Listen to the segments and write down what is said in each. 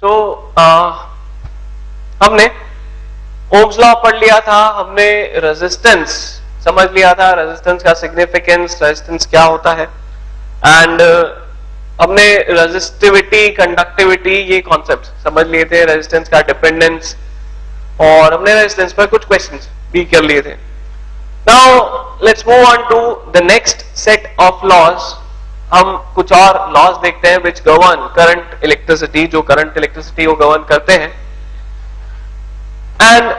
सो हमने Ohm's law पढ़ लिया था, हमने रेजिस्टेंस समझ लिया था, रेजिस्टेंस का सिग्निफिकेंस, रेजिस्टेंस क्या होता है, एंड हमने रेजिस्टिविटी, कंडक्टिविटी, ये कॉन्सेप्ट समझ लिए थे, रेजिस्टेंस का डिपेंडेंस, और हमने रेजिस्टेंस पर कुछ क्वेश्चंस भी कर लिए थे. Now let's move on to the next set of laws. हम कुछ और लॉज देखते हैं विच गवर्न करंट इलेक्ट्रिसिटी, जो करंट इलेक्ट्रिसिटी को गवर्न करते हैं. एंड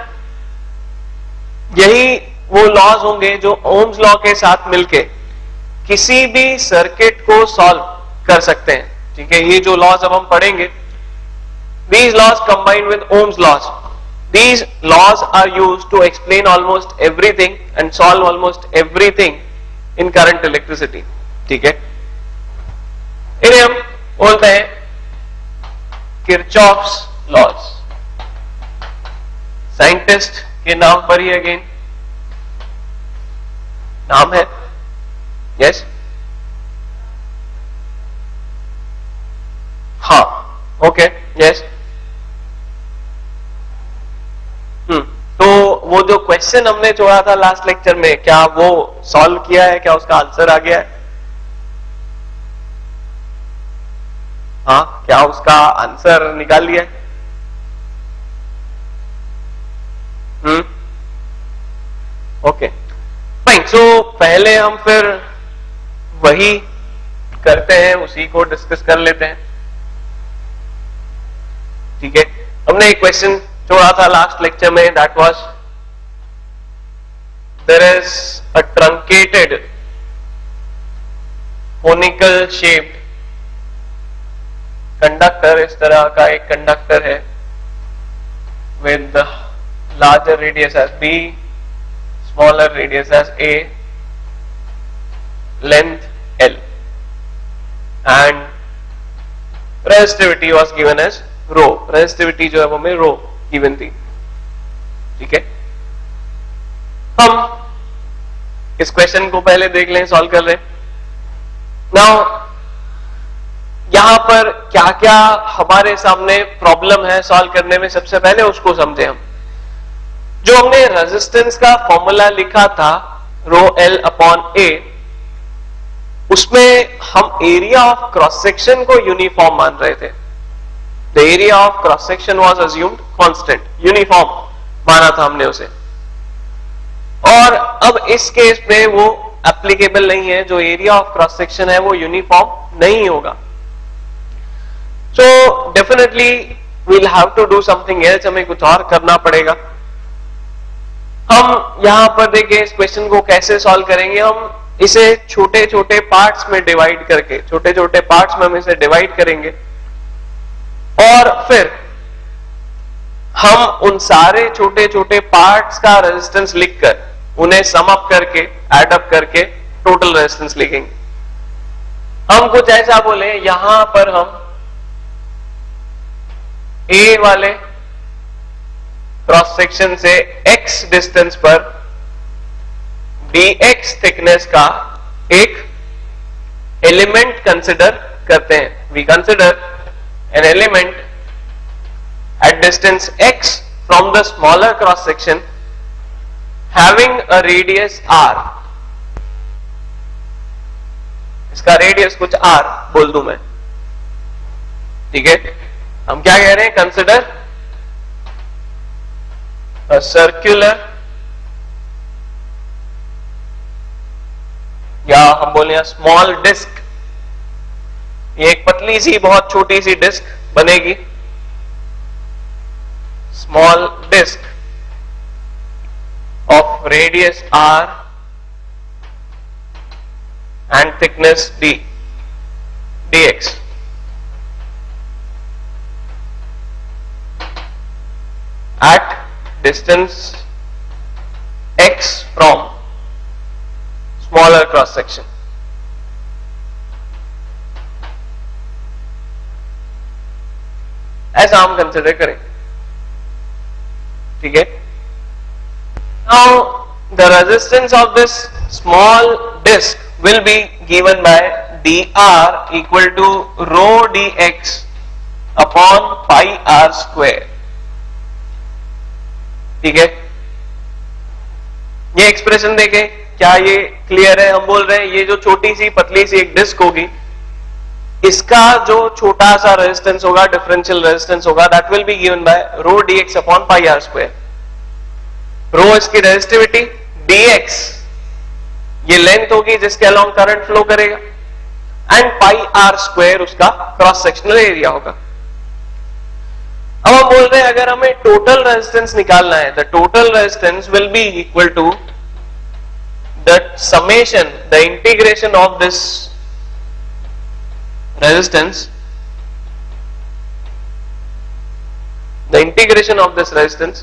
यही वो लॉज होंगे जो ओम्स लॉ के साथ मिलके किसी भी सर्किट को सॉल्व कर सकते हैं. ठीक है, ये जो लॉज अब हम पढ़ेंगे, these laws combined with Ohm's laws, these laws are used to explain almost everything and solve almost everything in current electricity. ठीक है, इन्हें हम बोलते हैं किरचॉफ्स लॉज. साइंटिस्ट के नाम पर ही अगेन नाम है. यस, हाँ, ओके, यस. तो वो जो क्वेश्चन हमने छोड़ा था लास्ट लेक्चर में, क्या वो सॉल्व किया है, क्या उसका आंसर आ गया है? हाँ, क्या उसका आंसर निकाल लिया है? Okay, fine. सो पहले हम फिर वही करते हैं, उसी को डिस्कस कर लेते हैं. ठीक है, हमने एक क्वेश्चन छोड़ा था लास्ट लेक्चर में, that was there is a truncated conical shaped conductor. इस तरह का एक कंडक्टर है with larger radius as B, smaller radius as A, length L, and resistivity was given as rho. Resistivity जो है वो हमें रो गिवन थी. ठीक है, हम इस क्वेश्चन को पहले देख लें, सॉल्व कर लें. नाउ यहां पर क्या क्या हमारे सामने प्रॉब्लम है सॉल्व करने में, सबसे पहले उसको समझे. हम जो हमने रेजिस्टेंस का फॉर्मूला लिखा था रो एल अपॉन ए, उसमें हम एरिया ऑफ क्रॉस सेक्शन को यूनिफॉर्म मान रहे थे. The area of cross section was assumed constant, uniform माना था हमने उसे. और अब इस केस में वो एप्लीकेबल नहीं है, जो एरिया ऑफ क्रॉस सेक्शन है वो यूनिफॉर्म नहीं होगा. So definitely we'll have to do something else, हमें कुछ और करना पड़ेगा. हम यहां पर देखिए इस क्वेश्चन को कैसे सॉल्व करेंगे. हम इसे छोटे छोटे पार्ट्स में डिवाइड करके, छोटे छोटे पार्ट्स में हम इसे डिवाइड करेंगे, और फिर हम उन सारे छोटे छोटे पार्ट्स का रेजिस्टेंस लिखकर उन्हें सम अप करके, ऐड अप करके टोटल रेजिस्टेंस लिखेंगे. हम कुछ ऐसा बोले, यहां पर हम ए वाले क्रॉस सेक्शन से x डिस्टेंस पर dx थिकनेस का एक एलिमेंट कंसिडर करते हैं. We consider an element at distance x from the smaller cross section having a radius r. इसका रेडियस कुछ r बोल दूं मैं. ठीक है, हम क्या कह रहे हैं, कंसिडर a circular, या हम बोले स्मॉल डिस्क. ये एक पतली सी, बहुत छोटी सी डिस्क बनेगी, small disc of radius r and thickness d, dx. at distance x from smaller cross section. ऐसा हम कंसिडर करें. ठीक है, now the resistance of this small disc will be given by dr equal to rho dx upon pi are square. ठीक है, ये expression देखें, क्या ये क्लियर है? हम बोल रहे हैं ये जो छोटी सी पतली सी एक डिस्क होगी, इसका जो छोटा सा रेजिस्टेंस होगा, डिफरेंशियल रेजिस्टेंस होगा, that will be given by rho dx upon pi are square. Rho इसकी रेजिस्टिविटी, dx ये लेंथ होगी जिसके अलोंग करंट फ्लो करेगा, एंड पाई आर स्क्वायर उसका क्रॉस सेक्शनल एरिया होगा। अब हम बोल रहे हैं अगर हमें टोटल रेजिस्टेंस निकालना है, the total resistance will be equal to the summation, the integration of this resistance, the integration of this resistance,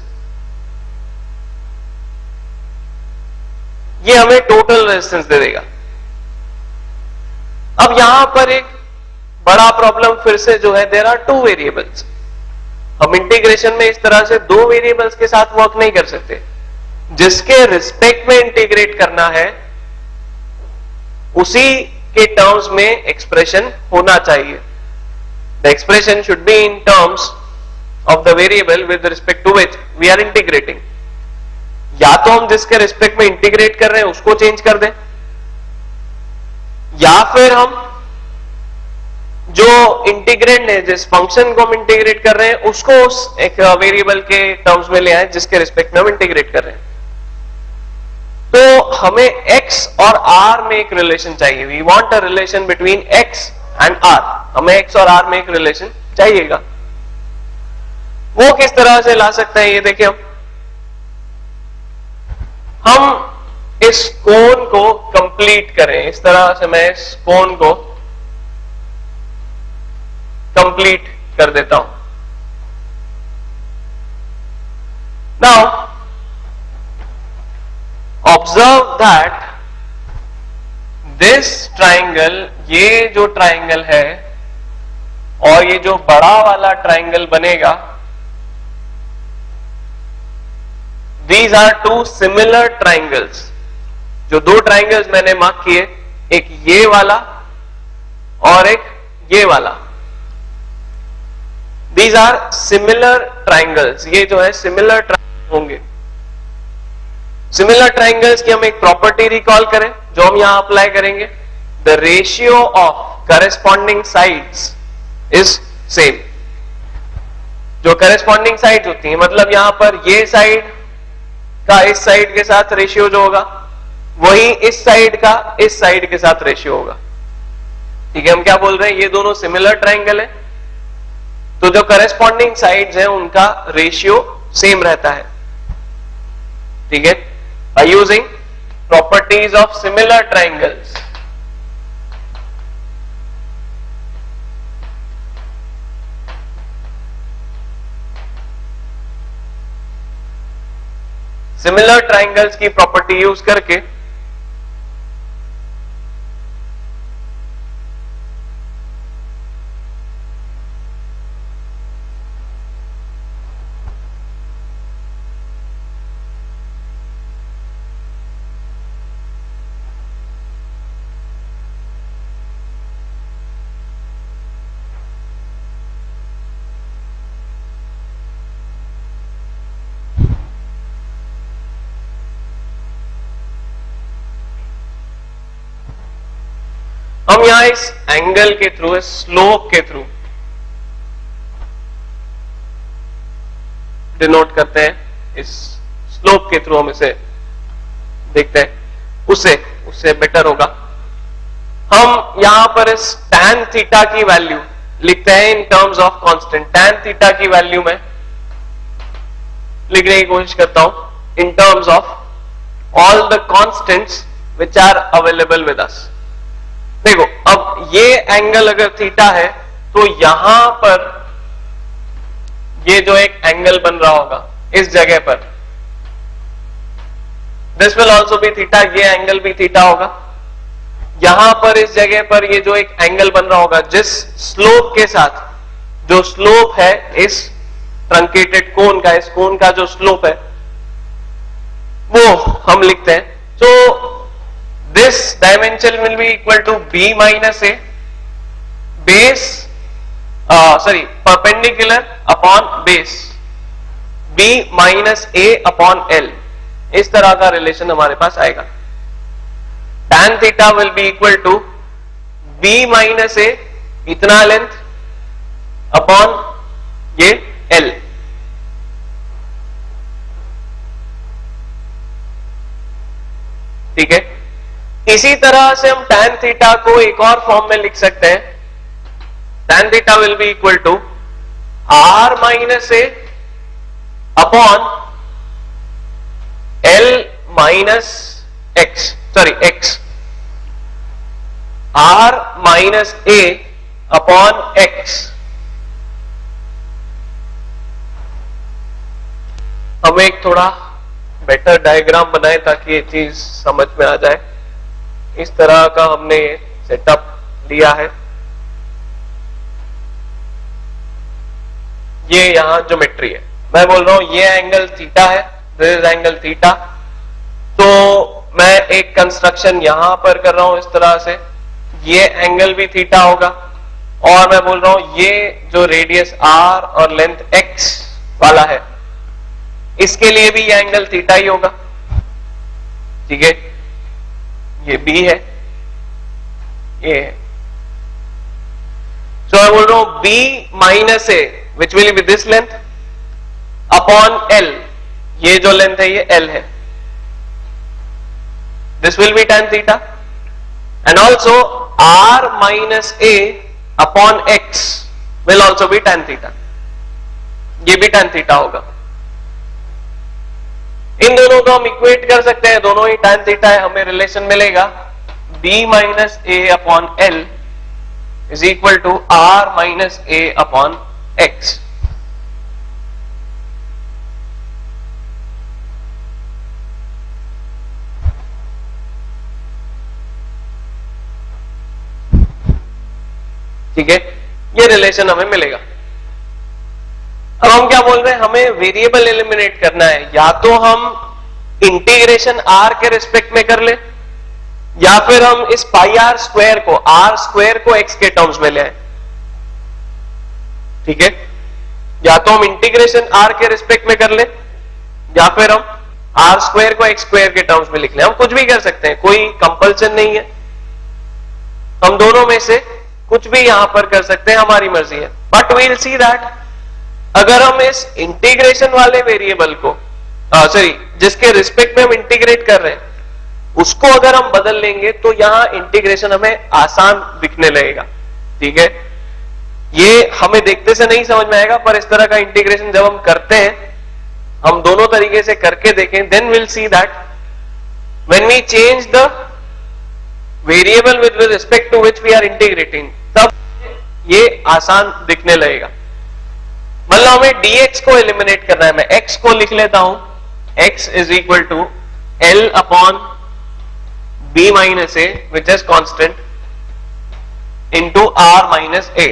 ये हमें टोटल रेजिस्टेंस दे देगा। अब यहां पर एक बड़ा प्रॉब्लम फिर से जो है, देयर आर टू वेरिएबल्स। हम इंटीग्रेशन में इस तरह से दो वेरिएबल्स के साथ वर्क नहीं कर सकते। जिसके रिस्पेक्ट में इंटीग्रेट करना है उसी के टर्म्स में एक्सप्रेशन होना चाहिए। The expression should be in terms of the variable with respect to which we are integrating. या तो हम जिसके रिस्पेक्ट में इंटीग्रेट कर रहे हैं उसको चेंज कर दें, या फिर हम जो इंटीग्रेंड है, जिस फंक्शन को हम इंटीग्रेट कर रहे हैं उसको उस एक वेरिएबल के टर्म्स में ले आए जिसके रिस्पेक्ट में हम इंटीग्रेट कर रहे हैं। तो हमें x और r में एक रिलेशन चाहिए। We want a relation between x and r। हमें x और r में एक रिलेशन चाहिएगा। वो किस तरह से ला सकते हैं ये देखिए। हम इस कोन को कंप्लीट करें, इस तरह से मैं इस कोन को कंप्लीट कर देता हूं। Now observe that this triangle, ये जो ट्राइंगल है और ये जो बड़ा वाला ट्राइंगल बनेगा, these are two similar triangles. जो दो ट्राइंगल्स मैंने मार्क किए, एक ये वाला और एक ये वाला, दीज आर सिमिलर ट्राइंगल्स। ये जो है सिमिलर ट्राइंगल होंगे। सिमिलर ट्राइंगल्स की हम एक प्रॉपर्टी रिकॉल करें जो हम यहां अप्लाई करेंगे, the ratio of corresponding sides is same. जो करेस्पॉन्डिंग साइड्स होती हैं, मतलब यहां पर ये साइड का इस साइड के साथ रेशियो जो होगा, वही इस साइड का इस साइड के साथ रेशियो होगा। ठीक है, हम क्या बोल रहे हैं, ये दोनों सिमिलर ट्राइंगल है, तो जो करेस्पॉन्डिंग साइड्स हैं उनका रेशियो सेम रहता है। ठीक है, by using properties of similar triangles. Similar triangles की प्रॉपर्टी यूज करके हम यहां इस एंगल के थ्रू, इस स्लोप के थ्रू डिनोट करते हैं। इस स्लोप के थ्रू हम इसे देखते हैं, उससे बेटर होगा। हम यहां पर इस tan थीटा की वैल्यू लिखते हैं in terms of constant. tan theta की वैल्यू में लिखने की कोशिश करता हूं in terms of all the constants which are available with us. देखो, अब ये एंगल अगर थीटा है तो यहां पर ये जो एक एंगल बन रहा होगा इस जगह पर, this will also be theta, ये एंगल भी थीटा होगा। यहां पर इस जगह पर ये जो एक एंगल बन रहा होगा, जिस स्लोप के साथ, जो स्लोप है इस ट्रंकेटेड कोन का, इस कोन का जो स्लोप है वो हम लिखते हैं। तो this dimension will be equal to b minus a, base sorry perpendicular upon base b minus a upon l, इस तरह का रिलेशन हमारे पास आएगा. tan theta will be equal to b minus a, इतना लेंथ, अपॉन ये l. ठीक है. इसी तरह से हम tan थीटा को एक और फॉर्म में लिख सकते हैं. tan theta will be equal to r minus a upon l minus x, sorry x, r minus a upon x. हम एक थोड़ा बेटर डायग्राम बनाए ताकि ये चीज समझ में आ जाए. इस तरह का हमने सेटअप लिया है. ये यहां ज्योमेट्री है. मैं बोल रहा हूं ये एंगल थीटा है, दिस इज एंगल थीटा. तो मैं एक कंस्ट्रक्शन यहां पर कर रहा हूं इस तरह से, ये एंगल भी थीटा होगा. और मैं बोल रहा हूं ये जो रेडियस r और लेंथ x वाला है, इसके लिए भी ये एंगल थीटा ही होगा. ठीक है. ये b है, ये है. तो मैं बोल रहा हूं b minus a which will be this length upon l, ये जो लेंथ है ये l है. This will be tan theta. And also r minus a upon x will also be tan theta. ये भी tan थीटा होगा. इन दोनों को हम इक्वेट कर सकते हैं, दोनों ही tan थीटा है. हमें रिलेशन मिलेगा b minus a upon l is equal to r minus a upon x. ठीक है. ये रिलेशन हमें मिलेगा. अब हम क्या बोल रहे हैं, हमें वेरिएबल एलिमिनेट करना है. या तो हम इंटीग्रेशन r के रिस्पेक्ट में कर ले, या फिर हम इस पाई आर स्क्वायर को, r स्क्वायर को x के टर्म्स में ले आए. ठीक है. या तो हम इंटीग्रेशन r के रिस्पेक्ट में कर ले, या फिर हम r स्क्वायर को x स्क्वायर के टर्म्स में लिख ले. हम कुछ भी कर सकते हैं, कोई कंपल्सन नहीं है. हम दोनों में से कुछ भी यहां पर कर सकते हैं, हमारी मर्जी है. But we will see that अगर हम इस इंटीग्रेशन वाले वेरिएबल को, सॉरी जिसके रिस्पेक्ट में हम इंटीग्रेट कर रहे हैं, उसको अगर हम बदल लेंगे तो यहां इंटीग्रेशन हमें आसान दिखने लगेगा. ठीक है. ये हमें देखते से नहीं समझ में आएगा, पर इस तरह का इंटीग्रेशन जब हम करते हैं, हम दोनों तरीके से करके देखें, then will see that when we change the variable with respect to which we are integrating, तब ये आसान दिखने लगेगा. मतलब हमें dx को एलिमिनेट करना है. मैं x को लिख लेता हूं, x is equal to l upon b minus a which is constant into r minus a.